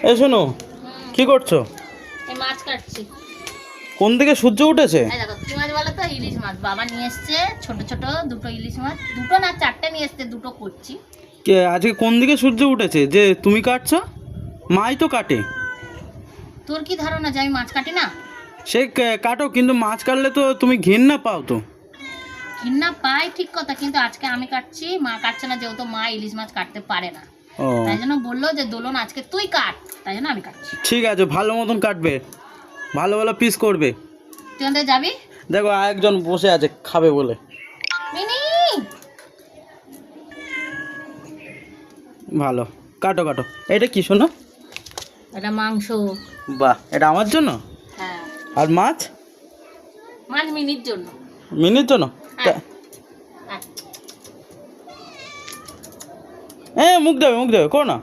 এই শোনো, কি করছো? এই মাছ কাটছি। কোন দিকে সূর্য উঠেছে? এই দেখো কি মাছ বলো তো, ইলিশ মাছ। বাবা নিয়ে এসছে ছোট ছোট দুটো ইলিশ মাছ, দুটো না চারটে নিয়ে এসছে, দুটো করছি। আজকে কোন দিকে সূর্য উঠেছে যে তুমি কাটছো? মাই তো কাটে। তোর কি ধারণা যে আমি মাছ কাটি না? সে কাটো, কিন্তু মাছ কাটলে তো তুমি ঘেন্না পাও তো। ঘৃণা পাই ঠিক কথা, কিন্তু আজকে আমি কাটছি, মা কাটছে না, যেহেতু মা ইলিশ মাছ কাটতে পারে না। ও তাই জন্য বললো যে দোলন আজকে তুই কাট, তাই জন্য আমি কাটছি। ঠিক আছে, ভালো মতন কাটবে, ভালো ভালো পিস করবে। তুই ওদের যাবি? দেখো আরেকজন বসে আছে খাবে বলে। মিনি ভালো, কাটো কাটো। এটা কি শোনো? এটা মাংস। বাহ, এটা আমার জন্য। হ্যাঁ, আর মাছ? মাছ মিনির জন্য। মিনির জন্য? হ্যাঁ। হ্যাঁ। মুখ দেবে করো না।